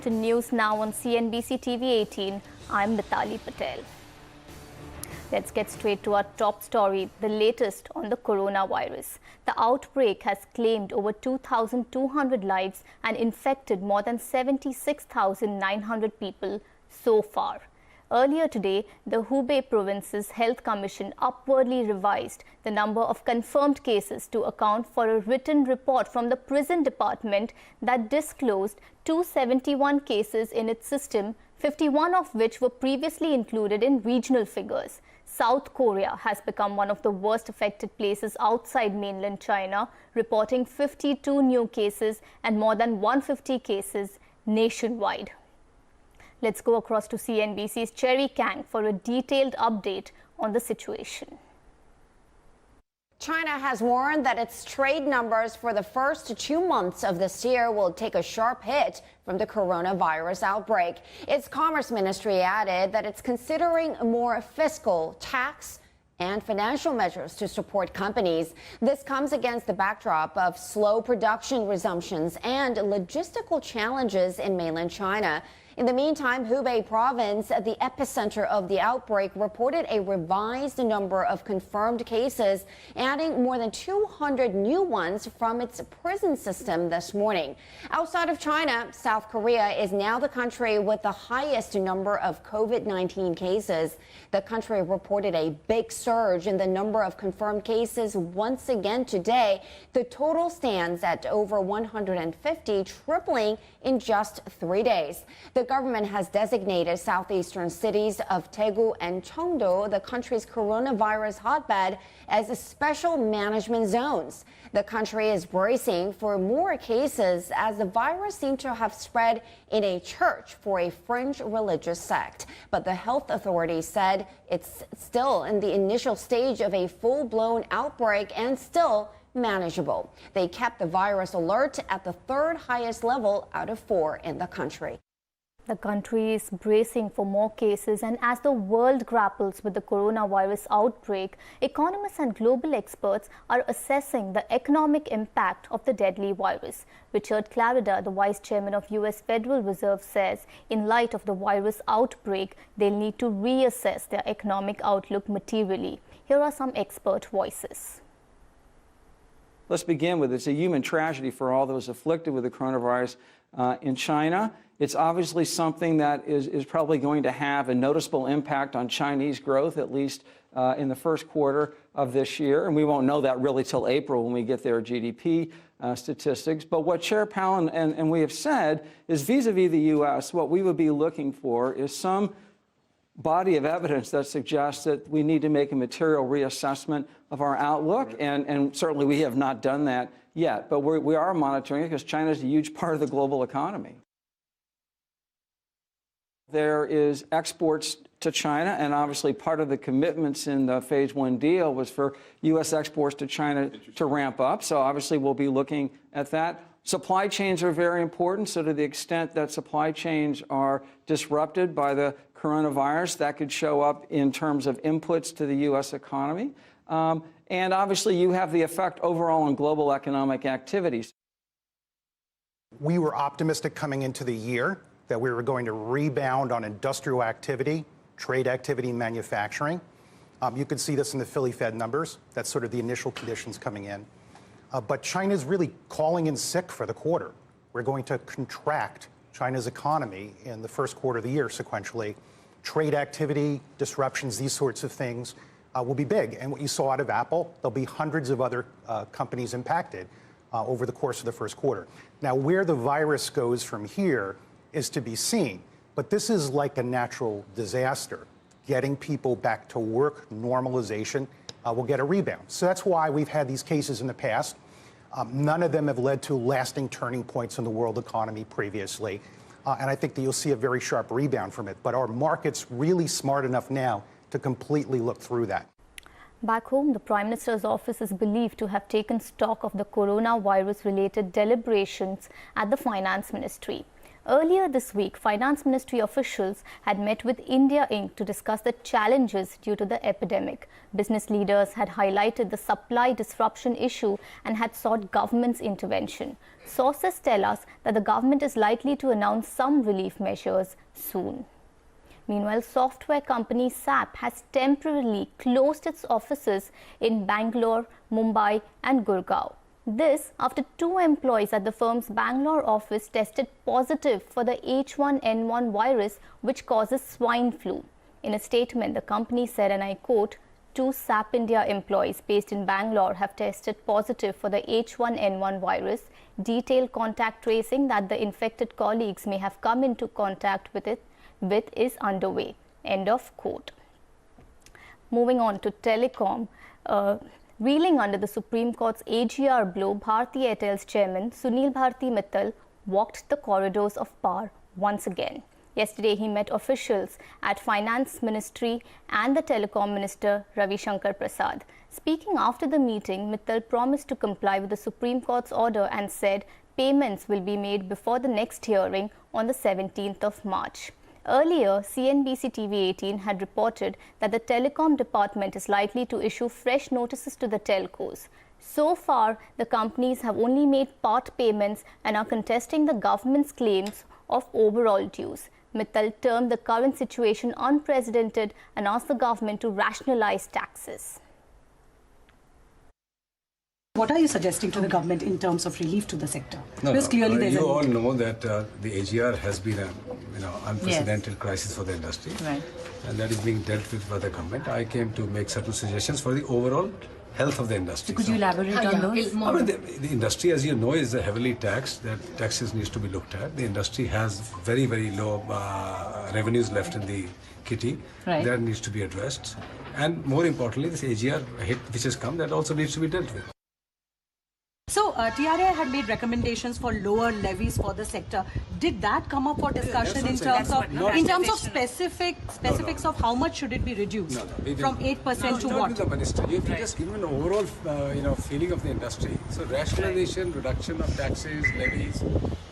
to News Now on CNBC-TV18. I'm Mitali Patel. Let's get straight to our top story, the latest on the coronavirus. The outbreak has claimed over 2,200 lives and infected more than 76,900 people so far. Earlier today, the Hubei province's health commission upwardly revised the number of confirmed cases to account for a written report from the prison department that disclosed 271 cases in its system, 51 of which were previously included in regional figures. South Korea has become one of the worst affected places outside mainland China, reporting 52 new cases and more than 150 cases nationwide. Let's go across to CNBC's Cherry Kang for a detailed update on the situation. China has warned that its trade numbers for the first 2 months of this year will take a sharp hit from the coronavirus outbreak. Its Commerce Ministry added that it's considering more fiscal, tax, and financial measures to support companies. This comes against the backdrop of slow production resumptions and logistical challenges in mainland China. In the meantime, Hubei province, the epicenter of the outbreak, reported a revised number of confirmed cases, adding more than 200 new ones from its prison system this morning. Outside of China, South Korea is now the country with the highest number of COVID-19 cases. The country reported a big surge in the number of confirmed cases once again today. The total stands at over 150, tripling in just 3 days. The government has designated southeastern cities of Daegu and Cheongdo, the country's coronavirus hotbed, as special management zones. The country is bracing for more cases as the virus seemed to have spread in a church for a fringe religious sect. But the health authorities said it's still in the initial stage of a full-blown outbreak and still manageable. They kept the virus alert at the third highest level out of 4 in the country. The country is bracing for more cases, and as the world grapples with the coronavirus outbreak, economists and global experts are assessing the economic impact of the deadly virus. Richard Clarida, the vice chairman of U.S. Federal Reserve, says in light of the virus outbreak, they'll need to reassess their economic outlook materially. Here are some expert voices. Let's begin with it's a human tragedy for all those afflicted with the coronavirus in China. It's obviously something that is probably going to have a noticeable impact on Chinese growth, at least in the first quarter of this year. And we won't know that really till April when we get their GDP statistics. But what Chair Powell and we have said is vis-a-vis the U.S., what we would be looking for is some body of evidence that suggests that we need to make a material reassessment of our outlook, and certainly we have not done that yet. But we are monitoring it because China is a huge part of the global economy. There is exports to China, and obviously part of the commitments in the Phase 1 deal was for U.S. exports to China to ramp up. So obviously we'll be looking at that. Supply chains are very important, so to the extent that supply chains are disrupted by the coronavirus, that could show up in terms of inputs to the U.S. economy. And obviously you have the effect overall on global economic activities. We were optimistic coming into the year that we were going to rebound on industrial activity, trade activity, manufacturing. You can see this in the Philly Fed numbers. That's sort of the initial conditions coming in. But China's really calling in sick for the quarter. We're going to contract China's economy in the first quarter of the year sequentially. Trade activity, disruptions, these sorts of things will be big. And what you saw out of Apple, there'll be hundreds of other companies impacted over the course of the first quarter. Now, where the virus goes from here is to be seen. But this is like a natural disaster. Getting people back to work, normalization, will get a rebound. So that's why we've had these cases in the past. None of them have led to lasting turning points in the world economy previously. And I think that you'll see a very sharp rebound from it. But our market's really smart enough now to completely look through that. Back home, the Prime Minister's office is believed to have taken stock of the coronavirus-related deliberations at the Finance Ministry. Earlier this week, Finance Ministry officials had met with India Inc. to discuss the challenges due to the epidemic. Business leaders had highlighted the supply disruption issue and had sought government's intervention. Sources tell us that the government is likely to announce some relief measures soon. Meanwhile, software company SAP has temporarily closed its offices in Bangalore, Mumbai and Gurgaon. This after 2 employees at the firm's Bangalore office tested positive for the H1N1 virus, which causes swine flu. In a statement, the company said, and I quote, 2 SAP India employees based in Bangalore have tested positive for the H1N1 virus. Detailed contact tracing that the infected colleagues may have come into contact with is underway. End of quote. Moving on to telecom. Reeling under the Supreme Court's AGR blow, Bharti Airtel's chairman Sunil Bharti Mittal walked the corridors of power once again. Yesterday, he met officials at Finance Ministry and the Telecom Minister Ravi Shankar Prasad. Speaking after the meeting, Mittal promised to comply with the Supreme Court's order and said payments will be made before the next hearing on the 17th of March. Earlier, CNBC-TV18 had reported that the telecom department is likely to issue fresh notices to the telcos. So far, the companies have only made part payments and are contesting the government's claims of overall dues. Mittal termed the current situation unprecedented and asked the government to rationalize taxes. What are you suggesting to the government in terms of relief to the sector? Because clearly there's you all know that the AGR has been an unprecedented crisis for the industry, right, and that is being dealt with by the government. I came to make certain suggestions for the overall health of the industry. So could you elaborate on those? I mean, the industry, as you know, is heavily taxed. That taxes needs to be looked at. The industry has very, very low revenues left in the kitty. Right. That needs to be addressed. And more importantly, this AGR hit which has come, that also needs to be dealt with. So, TRA had made recommendations for lower levies for the sector. Did that come up for discussion in terms of specifics of how much should it be reduced from 8% to what? The minister, you have just given an overall, feeling of the industry. So, rationalization, reduction of taxes, levies.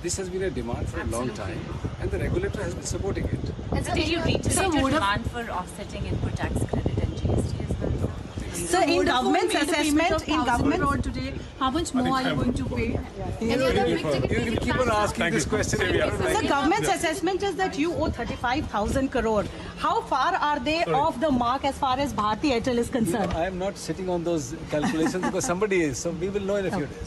This has been a demand for a long time, and the regulator has been supporting it. And so, did you reiterate your demand for offsetting input tax credit and GST as well? So in government's assessment, today, how much more are you going to pay? You keep on asking this question. The government's assessment is that you owe 35,000 crore. How far are they off the mark as far as Bharti Airtel is concerned? I am not sitting on those calculations because somebody is. So we will know in a few days.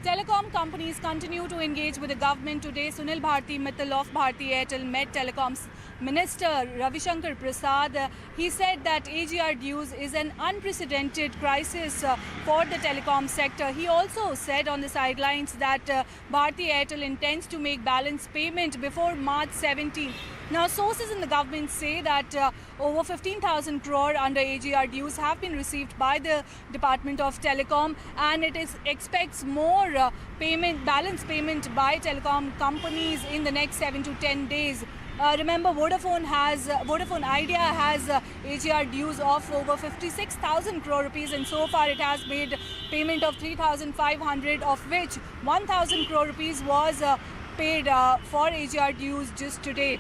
Telecom companies continue to engage with the government today. Sunil Bharti Mittal of Bharti Airtel met Telecom's Minister Ravi Shankar Prasad. He said that AGR dues is an unprecedented crisis for the telecom sector. He also said on the sidelines that Bharti Airtel intends to make balance payment before March 17. Now, sources in the government say that over 15,000 crore under AGR dues have been received by the Department of Telecom, and it expects more balance payment by telecom companies in the next 7 to 10 days. Remember, Vodafone Idea has AGR dues of over 56,000 crore rupees, and so far it has made payment of 3,500, of which 1,000 crore rupees was paid for AGR dues just today.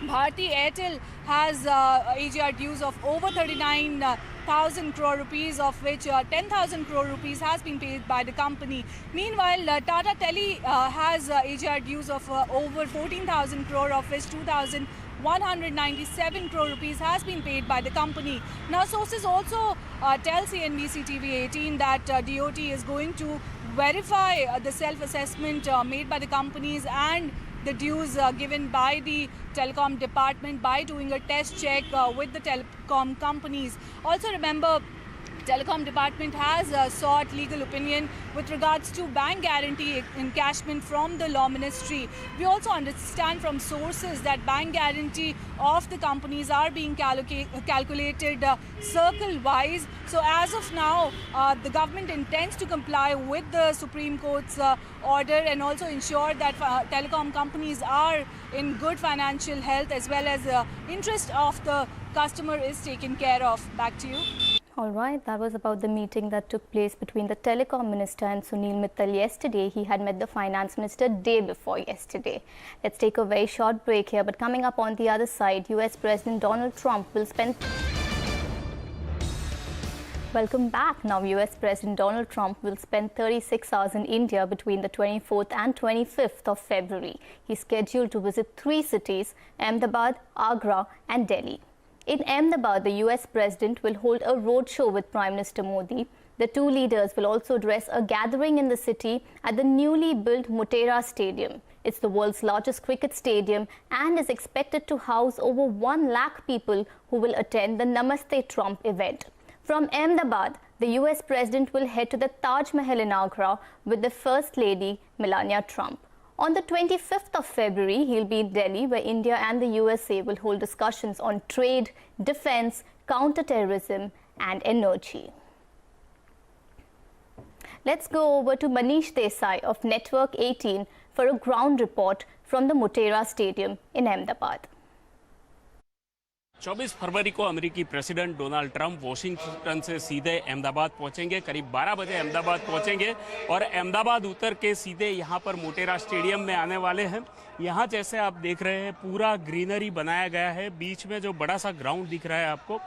Bharti Airtel has AGR dues of over 39,000 crore rupees, of which 10,000 crore rupees has been paid by the company. Meanwhile, Tata Tele has AGR dues of over 14,000 crore, of which 2,197 crore rupees has been paid by the company. Now, sources also tell CNBC-TV18 that DOT is going to verify the self-assessment made by the companies and the dues given by the telecom department by doing a test check with the telecom companies. Also, remember, Telecom Department has sought legal opinion with regards to bank guarantee encashment from the Law Ministry. We also understand from sources that bank guarantee of the companies are being calculated circle-wise. So as of now, the government intends to comply with the Supreme Court's order and also ensure that telecom companies are in good financial health, as well as the interest of the customer is taken care of. Back to you. All right, that was about the meeting that took place between the telecom minister and Sunil Mittal yesterday. He had met the finance minister day before yesterday. Let's take a very short break here, but coming up on the other side, US President Donald Trump will spend... Welcome back. Now, US President Donald Trump will spend 36 hours in India between the 24th and 25th of February. He's scheduled to visit 3 cities, Ahmedabad, Agra and Delhi. In Ahmedabad, the US President will hold a roadshow with Prime Minister Modi. The two leaders will also address a gathering in the city at the newly built Motera Stadium. It's the world's largest cricket stadium and is expected to house over 1 lakh people who will attend the Namaste Trump event. From Ahmedabad, the US President will head to the Taj Mahal in Agra with the First Lady Melania Trump. On the 25th of February, he'll be in Delhi, where India and the USA will hold discussions on trade, defense, counterterrorism and energy. Let's go over to Manish Desai of Network 18 for a ground report from the Motera Stadium in Ahmedabad. 24 फरवरी को अमेरिकी president Donald Trump Washington से सीधे अहमदाबाद पहुंचेंगे। करीब 12 बजे अहमदाबाद पहुंचेंगे और अहमदाबाद उतर के सीधे यहां पर मोटेरा स्टेडियम में आने वाले हैं। यहां जैसे आप देख रहे हैं पूरा ग्रीनरी बनाया गया है। बीच में जो बड़ा सा ग्राउंड दिख रहा है आपको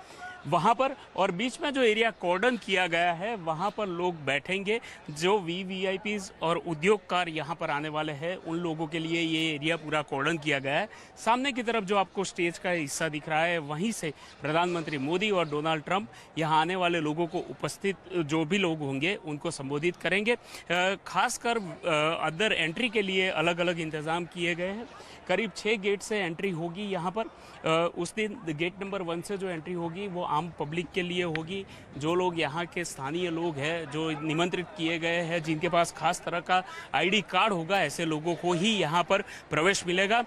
वहां पर, और बीच में जो एरिया कॉर्डन किया गया है वहां पर लोग बैठेंगे। जो वीआईपीज और उद्योगकार यहां पर आने वाले हैं उन लोगों के लिए ये एरिया पूरा कॉर्डन किया गया है। सामने की तरफ जो आपको स्टेज का हिस्सा दिख रहा है वहीं से प्रधानमंत्री मोदी और डोनाल्ड ट्रंप यहां आने वाले लोगों को उपस्थित जो भी लोग होंगे उनको संबोधित करेंगे। खासकर अंदर एंट्री के लिए अलग अलग इंतजाम किए गए हैं। करीब 6 गेट से एंट्री होगी यहाँ पर। उस दिन गेट नंबर 1 से जो एंट्री होगी वो आम पब्लिक के लिए होगी। जो लोग यहाँ के स्थानीय लोग हैं, जो निमंत्रित किए गए हैं, जिनके पास खास तरह का आईडी कार्ड होगा, ऐसे लोगों को ही यहाँ पर प्रवेश मिलेगा।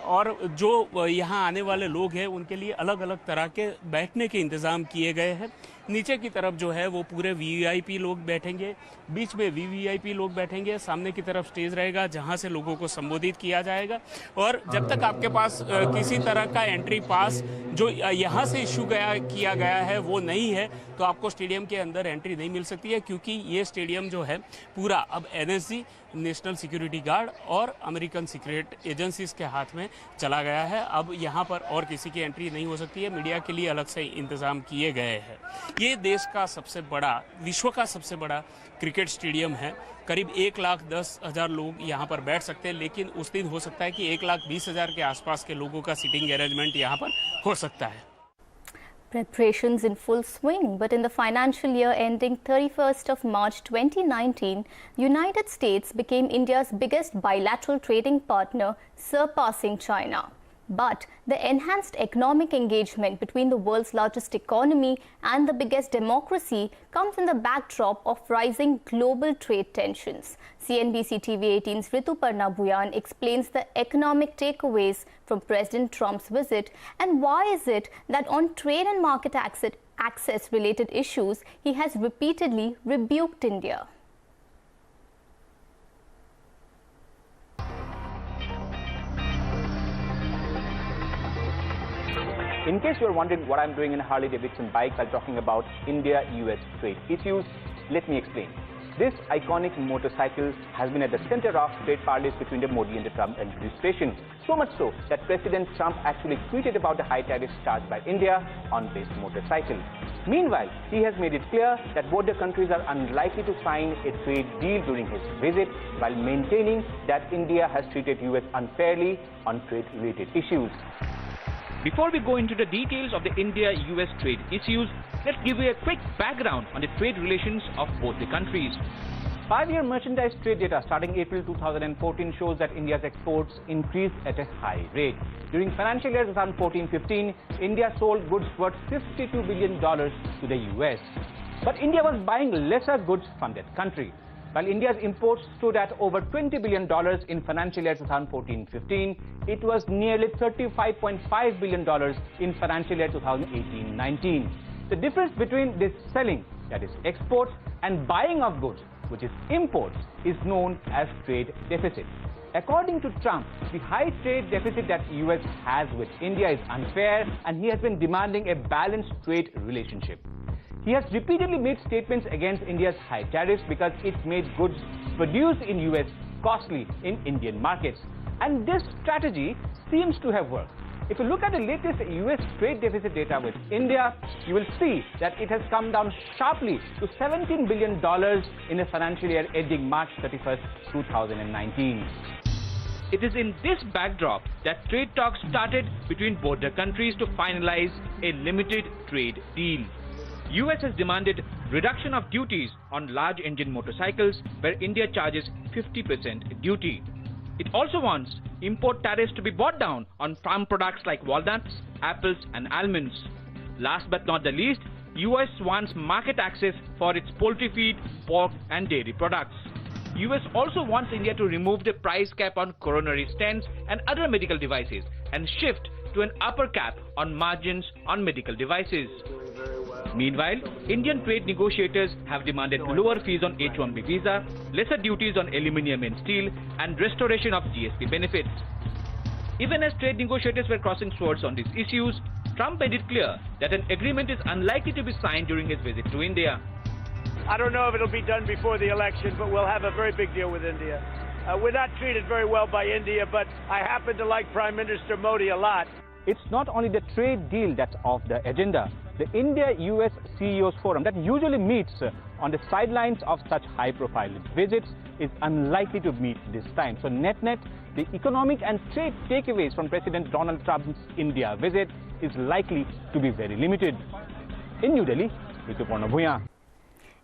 और जो यहाँ आने वाले लोग हैं उनके लिए अलग अलग तरह के बैठने के इंतज़ाम किए गए हैं। नीचे की तरफ जो है वो पूरे वीआईपी लोग बैठेंगे, बीच में वीवीआईपी लोग बैठेंगे, सामने की तरफ स्टेज रहेगा जहां से लोगों को संबोधित किया जाएगा। और जब तक आपके पास किसी तरह का एंट्री पास जो यहां से इशू किया गया है वो नहीं है तो आपको स्टेडियम के अंदर एंट्री नहीं मिल सकती है, क्योंकि ये स्टेडियम जो है पूरा अब एनएसजी, नेशनल सिक्योरिटी गार्ड और अमेरिकन सीक्रेट एजेंसीज के हाथ में चला गया है। अब यहाँ पर और किसी की एंट्री नहीं हो सकती है। मीडिया के लिए अलग से इंतजाम किए गए हैं। ये देश का सबसे बड़ा, विश्व का सबसे बड़ा क्रिकेट स्टेडियम है। करीब 1,10,000 लोग यहाँ पर बैठ सकते हैं, लेकिन उस दिन हो सकता है कि 1,20,000 के आसपास के लोगों का सीटिंग अरेंजमेंट यहाँ पर हो सकता है। Preparations in full swing, but in the financial year ending 31st of March 2019, United States became India's biggest bilateral trading partner, surpassing China. But the enhanced economic engagement between the world's largest economy and the biggest democracy comes in the backdrop of rising global trade tensions. CNBC-TV18's Rituparna Bhuyan explains the economic takeaways from President Trump's visit and why is it that on trade and market access related issues he has repeatedly rebuked India. In case you're wondering what I'm doing in a Harley-Davidson bike while talking about India-US trade issues, let me explain. This iconic motorcycle has been at the center of trade parleys between the Modi and the Trump administration. So much so that President Trump actually tweeted about the high tariffs charged by India on this motorcycle. Meanwhile, he has made it clear that both the countries are unlikely to sign a trade deal during his visit, while maintaining that India has treated US unfairly on trade-related issues. Before we go into the details of the India-US trade issues, let's give you a quick background on the trade relations of both the countries. 5-year merchandise trade data starting April 2014 shows that India's exports increased at a high rate. During financial year 2014-15, India sold goods worth $52 billion to the US. But India was buying lesser goods from that country. While India's imports stood at over $20 billion in financial year 2014-15, it was nearly $35.5 billion in financial year 2018-19. The difference between this selling, that is exports, and buying of goods, which is imports, is known as trade deficit. According to Trump, the high trade deficit that US has with India is unfair, and he has been demanding a balanced trade relationship. He has repeatedly made statements against India's high tariffs because it's made goods produced in US costly in Indian markets. And this strategy seems to have worked. If you look at the latest US trade deficit data with India, you will see that it has come down sharply to $17 billion in a financial year ending March 31st, 2019. It is in this backdrop that trade talks started between both the countries to finalize a limited trade deal. US has demanded reduction of duties on large engine motorcycles where India charges 50% duty. It also wants import tariffs to be brought down on farm products like walnuts, apples and almonds. Last but not the least, US wants market access for its poultry feed, pork and dairy products. US also wants India to remove the price cap on coronary stents and other medical devices and shift to an upper cap on margins on medical devices. Meanwhile, Indian trade negotiators have demanded lower fees on H-1B visa, lesser duties on aluminium and steel, and restoration of GST benefits. Even as trade negotiators were crossing swords on these issues, Trump made it clear that an agreement is unlikely to be signed during his visit to India. I don't know if it'll be done before the election, but we'll have a very big deal with India. We're not treated very well by India, but I happen to like Prime Minister Modi a lot. It's not only the trade deal that's off the agenda. The India-US CEOs Forum that usually meets on the sidelines of such high-profile visits is unlikely to meet this time. So net-net, the economic and trade takeaways from President Donald Trump's India visit is likely to be very limited. In New Delhi, Rituparna Bhuyan.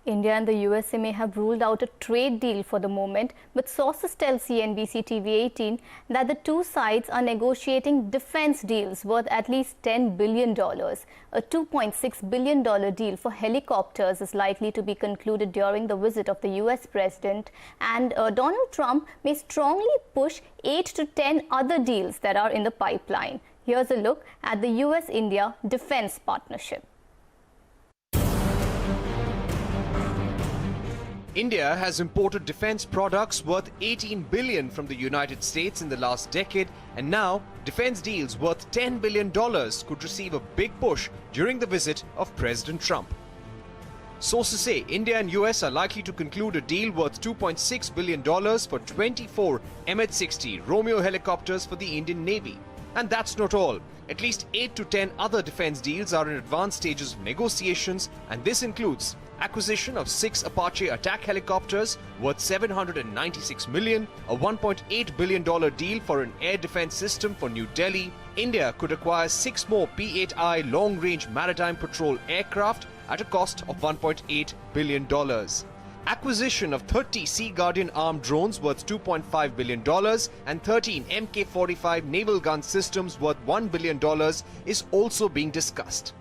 India and the USA may have ruled out a trade deal for the moment, but sources tell CNBC-TV18 that the two sides are negotiating defense deals worth at least $10 billion. A $2.6 billion deal for helicopters is likely to be concluded during the visit of the US president, and Donald Trump may strongly push 8 to 10 other deals that are in the pipeline. Here's a look at the US-India defense partnership. India has imported defense products worth $18 billion from the United States in the last decade, and now defense deals worth $10 billion could receive a big push during the visit of President Trump. Sources say India and US are likely to conclude a deal worth $2.6 billion for 24 MH-60 Romeo helicopters for the Indian Navy. And that's not all. At least 8 to 10 other defense deals are in advanced stages of negotiations, and this includes acquisition of 6 Apache attack helicopters worth $796 million, a $1.8 billion deal for an air defense system for New Delhi. India could acquire 6 more P-8I long-range maritime patrol aircraft at a cost of $1.8 billion. Acquisition of 30 Sea Guardian armed drones worth $2.5 billion and 13 Mk-45 naval gun systems worth $1 billion is also being discussed.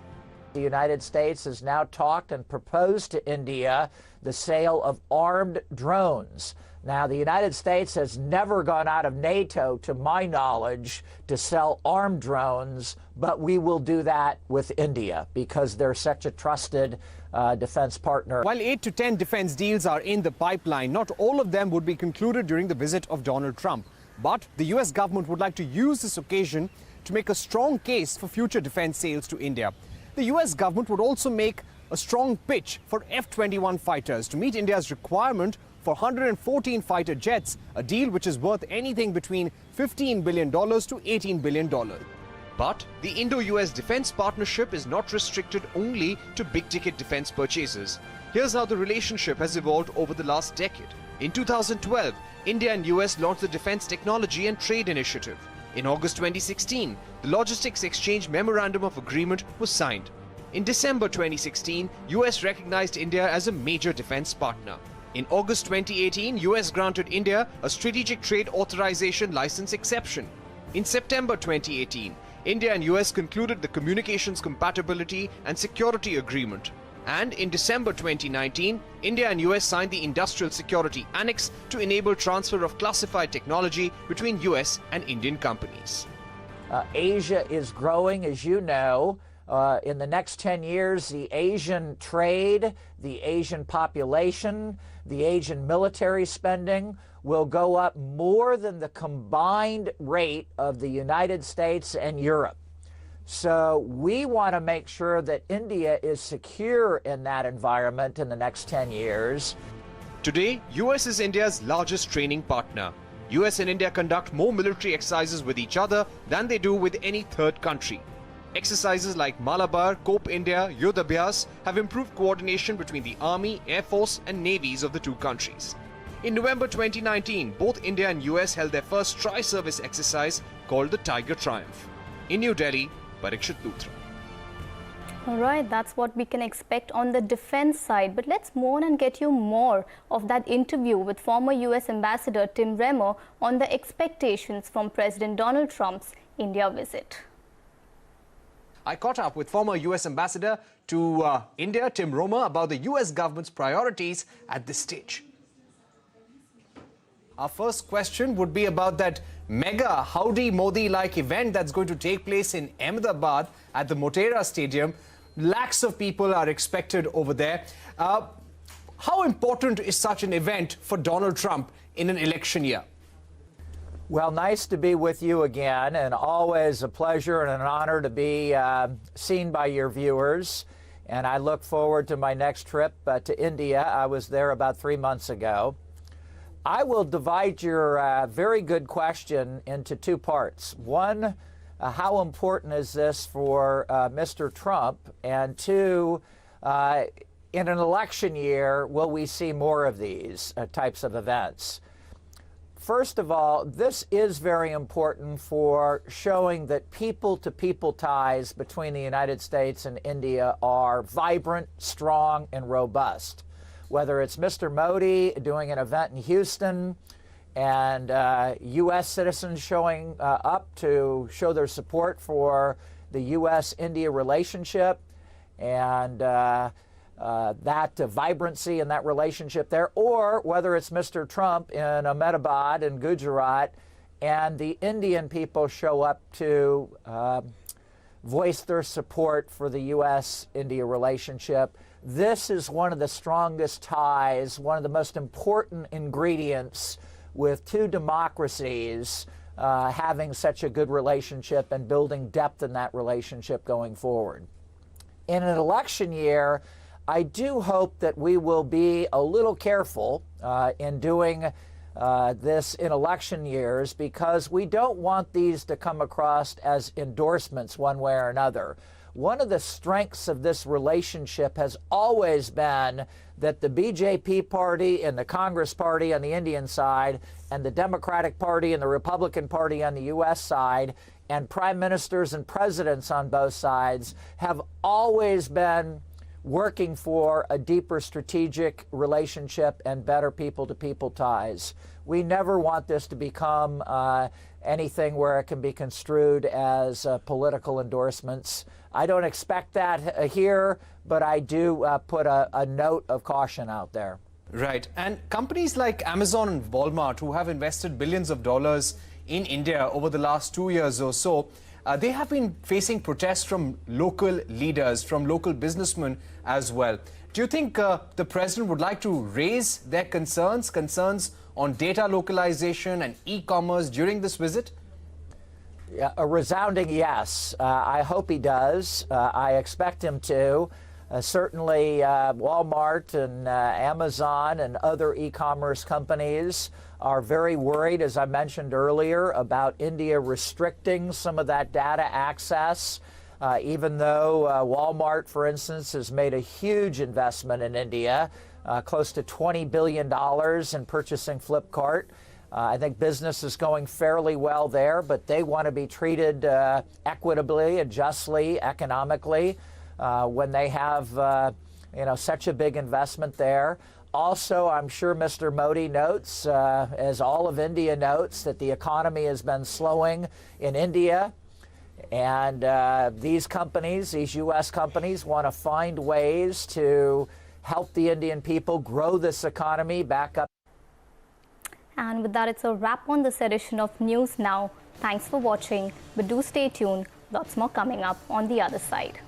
The United States has now talked and proposed to India the sale of armed drones. Now, the United States has never gone out of NATO, to my knowledge, to sell armed drones, but we will do that with India because they're such a trusted defense partner. While 8 to 10 defense deals are in the pipeline, not all of them would be concluded during the visit of Donald Trump. But the US government would like to use this occasion to make a strong case for future defense sales to India. The US government would also make a strong pitch for F-21 fighters to meet India's requirement for 114 fighter jets, a deal which is worth anything between $15 billion to $18 billion. But the Indo-US defense partnership is not restricted only to big-ticket defense purchases. Here's how the relationship has evolved over the last decade. In 2012, India and US launched the Defense Technology and Trade Initiative. In August 2016, the Logistics Exchange Memorandum of Agreement was signed. In December 2016, US recognized India as a major defense partner. In August 2018, US granted India a Strategic Trade Authorization License exception. In September 2018, India and US concluded the Communications Compatibility and Security Agreement. And in December 2019, India and US signed the Industrial Security Annex to enable transfer of classified technology between US and Indian companies. Asia is growing, as you know. In the next 10 years, the Asian trade, the Asian population, the Asian military spending will go up more than the combined rate of the United States and Europe. So we want to make sure that India is secure in that environment in the next 10 years. Today, US is India's largest training partner. US and India conduct more military exercises with each other than they do with any third country. Exercises like Malabar, Cope India, Yudh Abhyas have improved coordination between the Army, Air Force and navies of the two countries. In November 2019, both India and US held their first tri-service exercise called the Tiger Triumph. In New Delhi, Parikshit Luthra. All right, that's what we can expect on the defense side. But let's move on and get you more of that interview with former US Ambassador Tim Remmer on the expectations from President Donald Trump's India visit. I caught up with former US Ambassador to India, Tim Remmer, about the US government's priorities at this stage. Our first question would be about that mega Howdy Modi-like event that's going to take place in Ahmedabad at the Motera Stadium. Lakhs of people are expected over there. How important is such an event for Donald Trump in an election year? Well, nice to be with you again, and always a pleasure and an honor to be seen by your viewers. And I look forward to my next trip to India. I was there about 3 months ago. I will divide your very good question into two parts. One, how important is this for Mr. Trump? And two, in an election year, will we see more of these types of events? First of all, this is very important for showing that people-to-people ties between the United States and India are vibrant, strong, and robust. Whether it's Mr. Modi doing an event in Houston and U.S. citizens showing up to show their support for the U.S.-India relationship and that vibrancy in that relationship there, or whether it's Mr. Trump in Ahmedabad and Gujarat and the Indian people show up to voice their support for the U.S.-India relationship. This is one of the strongest ties, one of the most important ingredients with two democracies having such a good relationship and building depth in that relationship going forward. In an election year, I do hope that we will be a little careful in doing this in election years, because we don't want these to come across as endorsements one way or another. One of the strengths of this relationship has always been that the BJP party and the Congress party on the Indian side and the Democratic Party and the Republican Party on the U.S. side and prime ministers and presidents on both sides have always been working for a deeper strategic relationship and better people-to-people ties. We never want this to become anything where it can be construed as political endorsements. I don't expect that here, but I do put a note of caution out there. Right. And companies like Amazon and Walmart, who have invested billions of dollars in India over the last 2 years or so, they have been facing protests from local leaders, from local businessmen as well. Do you think the president would like to raise their concerns on data localization and e-commerce during this visit? Yeah, a resounding yes. I hope he does. I expect him to. Certainly Walmart and Amazon and other e-commerce companies are very worried, as I mentioned earlier, about India restricting some of that data access, even though Walmart, for instance, has made a huge investment in India, close to $20 billion in purchasing Flipkart. I think business is going fairly well there, but they want to be treated equitably and justly, economically, when they have such a big investment there. Also, I'm sure Mr. Modi notes, as all of India notes, that the economy has been slowing in India. And these companies, these U.S. companies, want to find ways to help the Indian people grow this economy back up. And with that, it's a wrap on this edition of News Now. Thanks for watching, but do stay tuned. Lots more coming up on the other side.